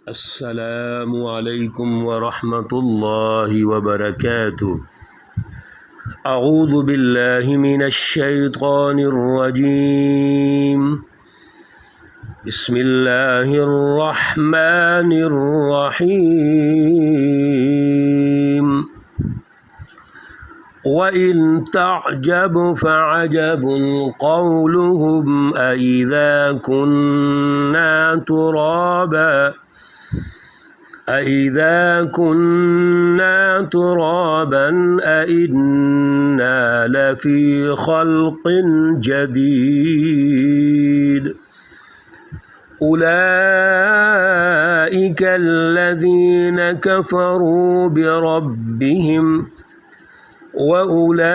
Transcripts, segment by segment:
السلام علیکم ورحمۃ اللہ وبرکاتہ۔ اعوذ باللہ من الشیطان الرجیم، بسم اللہ الرحمن الرحیم۔ وَإِن تَعْجَبْ فَعَجَبٌ قَوْلُهُمْ أَإِذَا كُنَّا تُرَابًا أَإِنَّا لَفِي خَلْقٍ جَدِيدٍ أُولَئِكَ الَّذِينَ كَفَرُوا بِرَبِّهِمْ وَأُولَئِكَ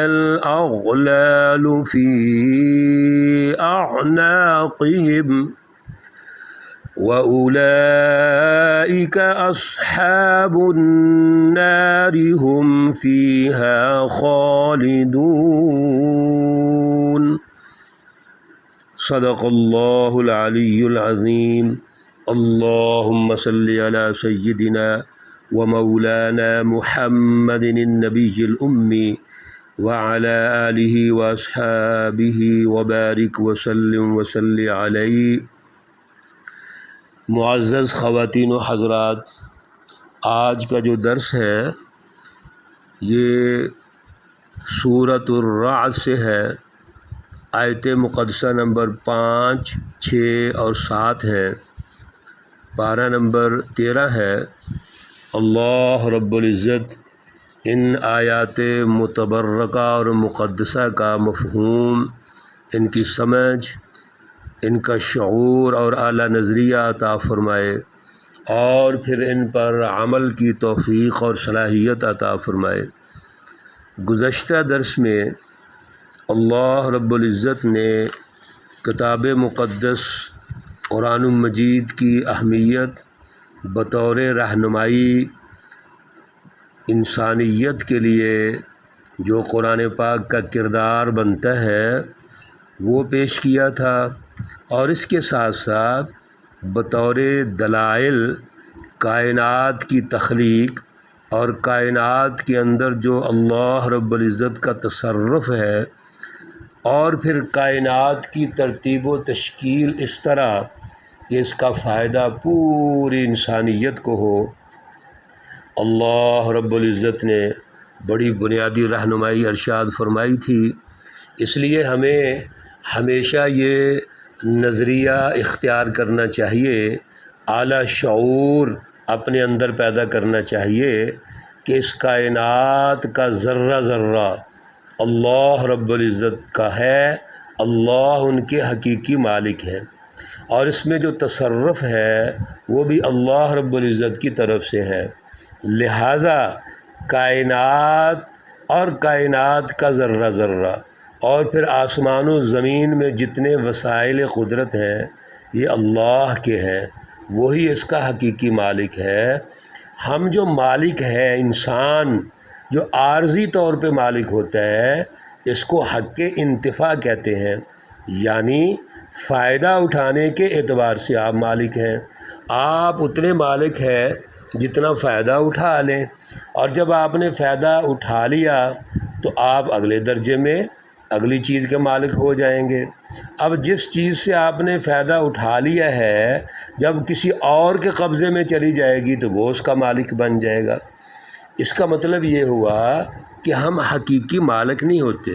الْأَغْلَالُ فِي أَعْنَاقِهِمْ وَأُولَئِكَ أَصْحَابُ النَّارِ هُمْ فِيهَا خَالِدُونَ۔ صدق اللہ العلی العظیم۔ اللہم صلی علی سیدنا ومولانا محمد النبی الأمی وعلى آلہ واصحابہ وبارک وسلم وصلی علیہ۔ معزز خواتین و حضرات، آج کا جو درس ہے یہ سورۃ الرعد سے ہے۔ آیت مقدسہ نمبر 5، 6 اور 7 ہے۔ پارہ نمبر 13 ہے۔ اللہ رب العزت ان آیات متبرکہ اور مقدسہ کا مفہوم، ان کی سمجھ، ان کا شعور اور اعلیٰ نظریہ عطا فرمائے، اور پھر ان پر عمل کی توفیق اور صلاحیت عطا فرمائے۔ گزشتہ درس میں اللہ رب العزت نے کتاب مقدس قرآن مجید کی اہمیت بطور رہنمائی انسانیت کے لیے جو قرآن پاک کا کردار بنتا ہے وہ پیش کیا تھا، اور اس کے ساتھ ساتھ بطور دلائل کائنات کی تخلیق اور کائنات کے اندر جو اللہ رب العزت کا تصرف ہے، اور پھر کائنات کی ترتیب و تشکیل اس طرح کہ اس کا فائدہ پوری انسانیت کو ہو، اللہ رب العزت نے بڑی بنیادی رہنمائی ارشاد فرمائی تھی۔ اس لیے ہمیں ہمیشہ یہ نظریہ اختیار کرنا چاہیے، اعلیٰ شعور اپنے اندر پیدا کرنا چاہیے کہ اس کائنات کا ذرہ ذرہ اللہ رب العزت کا ہے، اللہ ان کے حقیقی مالک ہیں، اور اس میں جو تصرف ہے وہ بھی اللہ رب العزت کی طرف سے ہے۔ لہٰذا کائنات اور کائنات کا ذرہ ذرہ اور پھر آسمان و زمین میں جتنے وسائل قدرت ہیں یہ اللہ کے ہیں، وہی اس کا حقیقی مالک ہے۔ ہم جو مالک ہیں، انسان جو عارضی طور پہ مالک ہوتا ہے، اس کو حق انتفاع کہتے ہیں، یعنی فائدہ اٹھانے کے اعتبار سے آپ مالک ہیں۔ آپ اتنے مالک ہیں جتنا فائدہ اٹھا لیں، اور جب آپ نے فائدہ اٹھا لیا تو آپ اگلے درجے میں اگلی چیز کے مالک ہو جائیں گے۔ اب جس چیز سے آپ نے فائدہ اٹھا لیا ہے جب کسی اور کے قبضے میں چلی جائے گی تو وہ اس کا مالک بن جائے گا۔ اس کا مطلب یہ ہوا کہ ہم حقیقی مالک نہیں ہوتے۔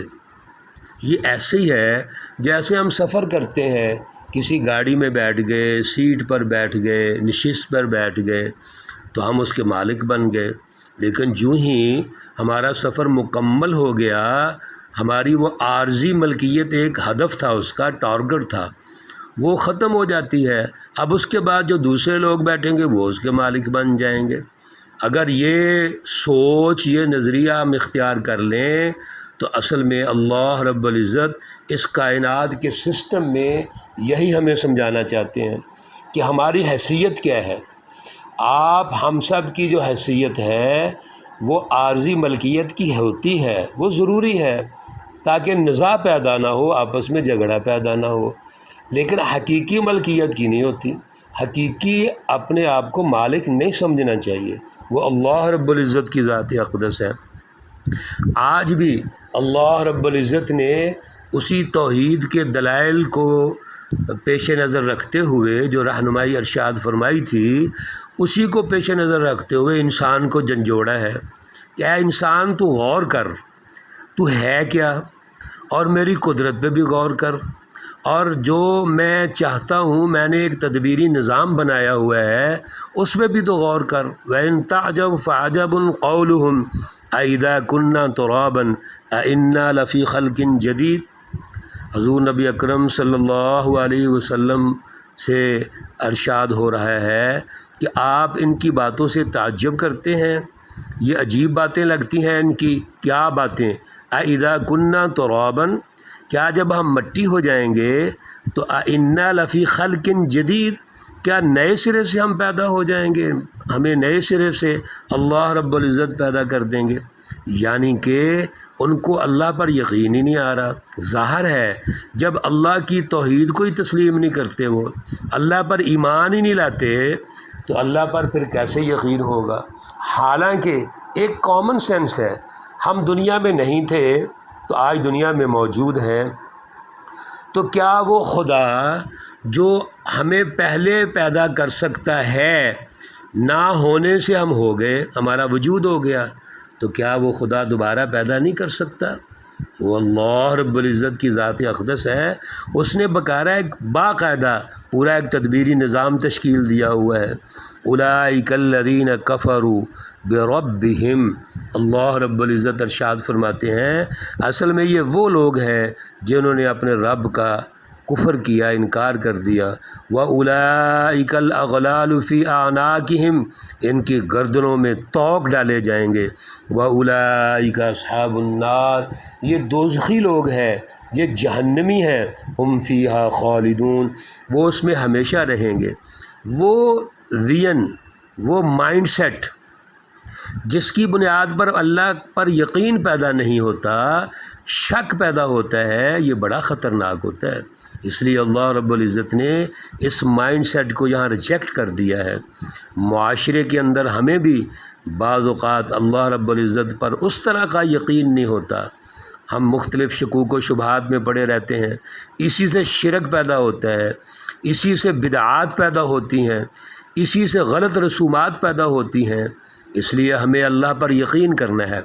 یہ ایسے ہی ہے جیسے ہم سفر کرتے ہیں، کسی گاڑی میں بیٹھ گئے، سیٹ پر بیٹھ گئے، نشست پر بیٹھ گئے تو ہم اس کے مالک بن گئے، لیکن جوں ہی ہمارا سفر مکمل ہو گیا، ہماری وہ عارضی ملکیت، ایک ہدف تھا، اس کا ٹارگٹ تھا، وہ ختم ہو جاتی ہے۔ اب اس کے بعد جو دوسرے لوگ بیٹھیں گے وہ اس کے مالک بن جائیں گے۔ اگر یہ سوچ، یہ نظریہ ہم اختیار کر لیں تو اصل میں اللہ رب العزت اس کائنات کے سسٹم میں یہی ہمیں سمجھانا چاہتے ہیں کہ ہماری حیثیت کیا ہے۔ آپ ہم سب کی جو حیثیت ہے وہ عارضی ملکیت کی ہوتی ہے، وہ ضروری ہے تاکہ نزاع پیدا نہ ہو، آپس میں جھگڑا پیدا نہ ہو۔ لیکن حقیقی ملکیت کی نہیں ہوتی۔ حقیقی اپنے آپ کو مالک نہیں سمجھنا چاہیے، وہ اللہ رب العزت کی ذات اقدس ہے۔ آج بھی اللہ رب العزت نے اسی توحید کے دلائل کو پیش نظر رکھتے ہوئے جو رہنمائی ارشاد فرمائی تھی، اسی کو پیش نظر رکھتے ہوئے انسان کو جھنجھوڑا ہے کہ اے انسان تو غور کر، تو ہے کیا، اور میری قدرت پہ بھی غور کر، اور جو میں چاہتا ہوں میں نے ایک تدبیری نظام بنایا ہوا ہے اس پہ بھی تو غور کر۔ وَإِن تَعْجَبْ فَعَجَبٌ قَوْلُهُمْ أَإِذَا كُنَّا تُرَابًا أَإِنَّا لَفِي خَلْقٍ جَدِيدٍ۔ حضور نبی اکرم صلی اللہ علیہ وسلم سے ارشاد ہو رہا ہے کہ آپ ان کی باتوں سے تعجب کرتے ہیں، یہ عجیب باتیں لگتی ہیں ان کی۔ کیا باتیں؟ اذا كنا ترابا، کیا جب ہم مٹی ہو جائیں گے تو انا لفی خلق جدید، کیا نئے سرے سے ہم پیدا ہو جائیں گے، ہمیں نئے سرے سے اللہ رب العزت پیدا کر دیں گے۔ یعنی کہ ان کو اللہ پر یقین ہی نہیں آ رہا۔ ظاہر ہے جب اللہ کی توحید کو ہی تسلیم نہیں کرتے، وہ اللہ پر ایمان ہی نہیں لاتے، تو اللہ پر پھر کیسے یقین ہوگا؟ حالانکہ ایک کامن سینس ہے، ہم دنیا میں نہیں تھے تو آج دنیا میں موجود ہیں، تو کیا وہ خدا جو ہمیں پہلے پیدا کر سکتا ہے، نہ ہونے سے ہم ہو گئے، ہمارا وجود ہو گیا، تو کیا وہ خدا دوبارہ پیدا نہیں کر سکتا؟ وہ اللہ رب العزت کی ذات اقدس ہے، اس نے باقاعدہ پورا ایک تدبیری نظام تشکیل دیا ہوا ہے۔ اولئک الذین کفروا بربہم، اللہ رب العزت ارشاد فرماتے ہیں اصل میں یہ وہ لوگ ہیں جنہوں نے اپنے رب کا کفر کیا، انکار کر دیا۔ وَأُولَئِكَ الْأَغْلَالُ فِي أَعْنَاقِهِمْ، ان کی گردنوں میں طوق ڈالے جائیں گے۔ وَأُولَئِكَ أَصْحَابُ النَّارِ، یہ دوزخی لوگ ہیں، یہ جہنمی ہیں، ہم فیہا خالدون، وہ اس میں ہمیشہ رہیں گے۔ وہ وین، وہ مائنڈ سیٹ جس کی بنیاد پر اللہ پر یقین پیدا نہیں ہوتا، شک پیدا ہوتا ہے، یہ بڑا خطرناک ہوتا ہے۔ اس لیے اللہ رب العزت نے اس مائنڈ سیٹ کو یہاں ریجیکٹ کر دیا ہے۔ معاشرے کے اندر ہمیں بھی بعض اوقات اللہ رب العزت پر اس طرح کا یقین نہیں ہوتا، ہم مختلف شکوک و شبہات میں پڑے رہتے ہیں، اسی سے شرک پیدا ہوتا ہے، اسی سے بدعات پیدا ہوتی ہیں، اسی سے غلط رسومات پیدا ہوتی ہیں۔ اس لیے ہمیں اللہ پر یقین کرنا ہے،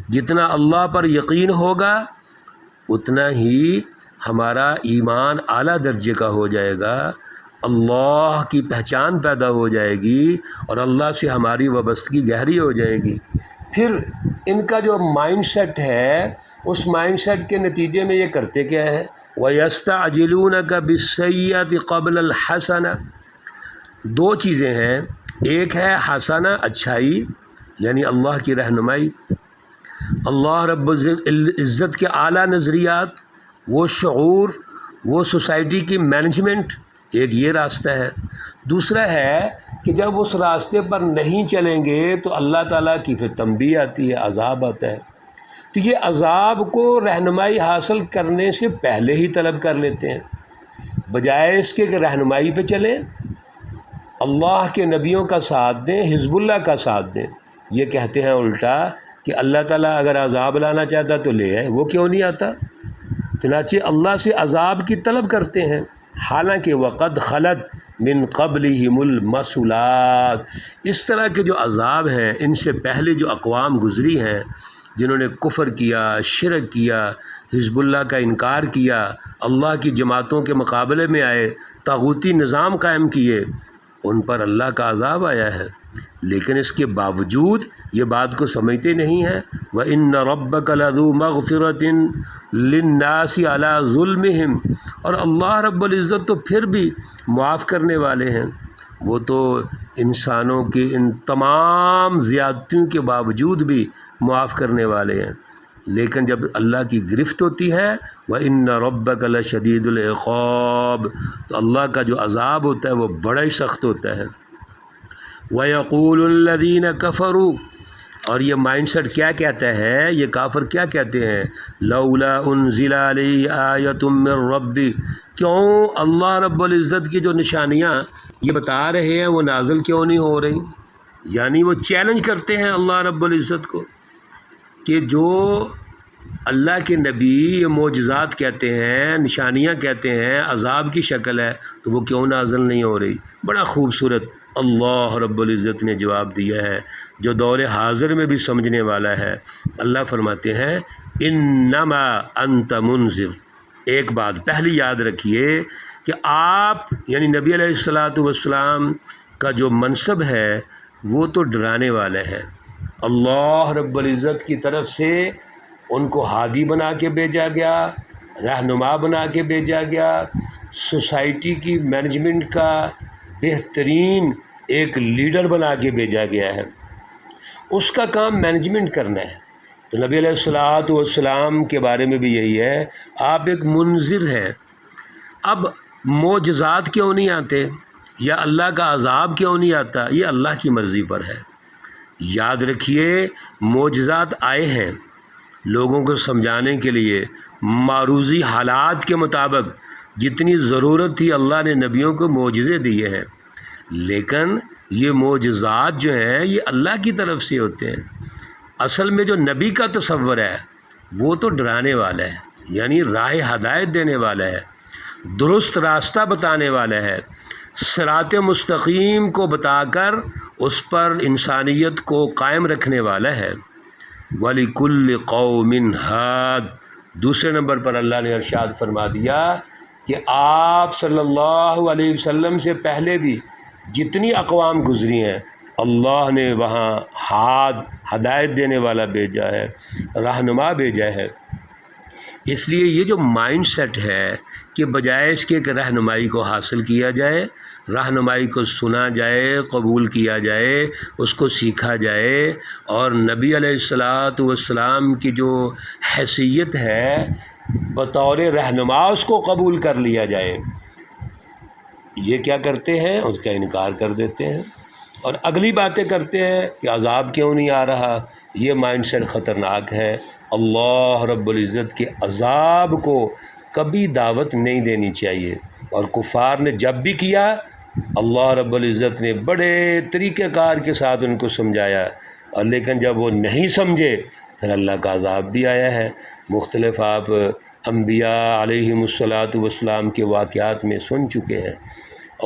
جتنا اللہ پر یقین ہوگا اتنا ہی ہمارا ایمان اعلیٰ درجے کا ہو جائے گا، اللہ کی پہچان پیدا ہو جائے گی اور اللہ سے ہماری وابستگی گہری ہو جائے گی۔ پھر ان کا جو مائنڈ سیٹ ہے، اس مائنڈ سیٹ کے نتیجے میں یہ کرتے کیا ہے؟ وَيَسْتَعْجِلُونَكَ بِالسَّيِّئَةِ قَبْلَ الْحَسَنَةِ، دو چیزیں ہیں، ایک ہے حسنہ، اچھائی، یعنی اللہ کی رہنمائی، اللہ رب العزت کے اعلیٰ نظریات، وہ شعور، وہ سوسائٹی کی مینجمنٹ، ایک یہ راستہ ہے۔ دوسرا ہے کہ جب اس راستے پر نہیں چلیں گے تو اللہ تعالیٰ کی پھر تنبیہ آتی ہے، عذاب آتا ہے۔ تو یہ عذاب کو رہنمائی حاصل کرنے سے پہلے ہی طلب کر لیتے ہیں، بجائے اس کے کہ رہنمائی پہ چلیں، اللہ کے نبیوں کا ساتھ دیں، حزب اللہ کا ساتھ دیں۔ یہ کہتے ہیں الٹا کہ اللہ تعالیٰ اگر عذاب لانا چاہتا تو لے آئے، وہ کیوں نہیں آتا؟ چنانچہ اللہ سے عذاب کی طلب کرتے ہیں، حالانکہ وقد خلت من قبلہم المثلات، اس طرح کے جو عذاب ہیں ان سے پہلے جو اقوام گزری ہیں جنہوں نے کفر کیا، شرک کیا، حزب اللہ کا انکار کیا، اللہ کی جماعتوں کے مقابلے میں آئے، طاغوتی نظام قائم کیے، ان پر اللہ کا عذاب آیا ہے، لیکن اس کے باوجود یہ بات کو سمجھتے نہیں ہیں۔ وَإِنَّ رَبَّكَ لَذُو مَغْفِرَةٍ لِلنَّاسِ عَلَىٰ ظُلْمِهِمْ، اور اللہ رب العزت تو پھر بھی معاف کرنے والے ہیں، وہ تو انسانوں کی ان تمام زیادتیوں کے باوجود بھی معاف کرنے والے ہیں، لیکن جب اللہ کی گرفت ہوتی ہے وَإِنَّ رَبَّكَ لَشَدِيدُ الْعِقَابِ، تو اللہ کا جو عذاب ہوتا ہے وہ بڑا ہی سخت ہوتا ہے۔ وَيَقُولُ الَّذِينَ كَفَرُوا، اور یہ مائنڈ سیٹ کیا کہتا ہے، یہ کافر کیا کہتے ہیں، لولا انزل علی آیۃ من ربی، کیوں اللہ رب العزت کی جو نشانیاں یہ بتا رہے ہیں وہ نازل کیوں نہیں ہو رہی؟ یعنی وہ چیلنج کرتے ہیں اللہ رب العزت کو کہ جو اللہ کے نبی یہ معجزات کہتے ہیں، نشانیاں کہتے ہیں، عذاب کی شکل ہے، تو وہ کیوں نازل نہیں ہو رہی؟ بڑا خوبصورت اللہ رب العزت نے جواب دیا ہے جو دور حاضر میں بھی سمجھنے والا ہے۔ اللہ فرماتے ہیں انما انت منذر۔ ایک بات پہلی یاد رکھیے کہ آپ یعنی نبی علیہ الصلاۃ والسلام کا جو منصب ہے وہ تو ڈرانے والا ہے۔ اللہ رب العزت کی طرف سے ان کو ہادی بنا کے بھیجا گیا، رہنما بنا کے بھیجا گیا، سوسائٹی کی مینجمنٹ کا بہترین ایک لیڈر بنا کے بھیجا گیا ہے، اس کا کام مینجمنٹ کرنا ہے۔ تو نبی علیہ الصلاۃ والسلام کے بارے میں بھی یہی ہے، آپ ایک منذر ہیں۔ اب معجزات کیوں نہیں آتے یا اللہ کا عذاب کیوں نہیں آتا، یہ اللہ کی مرضی پر ہے۔ یاد رکھیے معجزات آئے ہیں لوگوں کو سمجھانے کے لیے، معروضی حالات کے مطابق جتنی ضرورت تھی اللہ نے نبیوں کو معجزے دیے ہیں، لیکن یہ معجزات جو ہیں یہ اللہ کی طرف سے ہوتے ہیں۔ اصل میں جو نبی کا تصور ہے وہ تو ڈرانے والا ہے، یعنی راہ ہدایت دینے والا ہے، درست راستہ بتانے والا ہے، صراط مستقیم کو بتا کر اس پر انسانیت کو قائم رکھنے والا ہے۔ وَلِكُلِّ قَوْمٍ ہاد۔ دوسرے نمبر پر اللہ نے ارشاد فرما دیا کہ آپ صلی اللہ علیہ وسلم سے پہلے بھی جتنی اقوام گزری ہیں اللہ نے وہاں ہدایت دینے والا بھیجا ہے، رہنما بھیجا ہے۔ اس لیے یہ جو مائنڈ سیٹ ہے کہ بجائے اس کے کہ رہنمائی کو حاصل کیا جائے، رہنمائی کو سنا جائے، قبول کیا جائے، اس کو سیکھا جائے اور نبی علیہ الصلاۃ والسلام کی جو حیثیت ہے بطور رہنما اس کو قبول کر لیا جائے، یہ کیا کرتے ہیں، اس کا انکار کر دیتے ہیں اور اگلی باتیں کرتے ہیں کہ عذاب کیوں نہیں آ رہا۔ یہ مائنڈ سیٹ خطرناک ہے۔ اللہ رب العزت کے عذاب کو کبھی دعوت نہیں دینی چاہیے، اور کفار نے جب بھی کیا اللہ رب العزت نے بڑے طریقہ کار کے ساتھ ان کو سمجھایا، اور لیکن جب وہ نہیں سمجھے پھر اللہ کا عذاب بھی آیا ہے۔ مختلف آپ انبیاء علیہم الصلاۃ والسلام کے واقعات میں سن چکے ہیں۔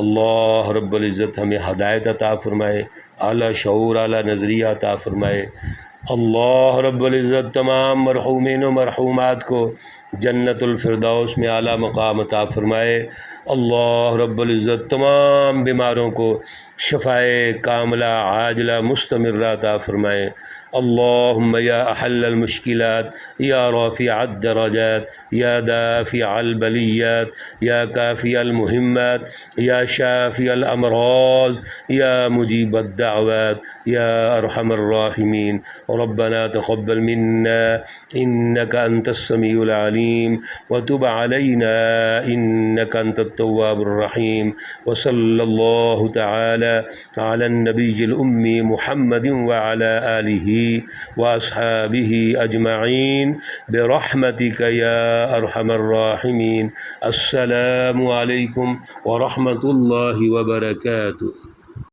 اللہ رب العزت ہمیں ہدایت عطا فرمائے، اعلیٰ شعور، اعلیٰ نظریہ عطا فرمائے۔ اللہ رب العزت تمام مرحومین و مرحومات کو جنت الفردوس میں اعلیٰ مقام عطا فرمائے۔ اللہ رب العزت تمام بیماروں کو شفائے کاملہ عاجلہ مستمرہ عطا فرمائے۔ اللہم یا احل المشکلات، یا رافع الدرجات، یا دافع البلیات، یا کافی المہمات، یا شافی الامراض، یا مجیب الدعوات، یا ارحم الراحمین۔ ربنا تقبل منا انك انت السميع العليم وتب علينا انك انت التواب الرحيم، وصلى الله تعالى على النبي الأمي محمد وعلى آله وأصحابه أجمعين برحمتك يا أرحم الراحمين۔ السلام عليكم ورحمة الله وبركاته۔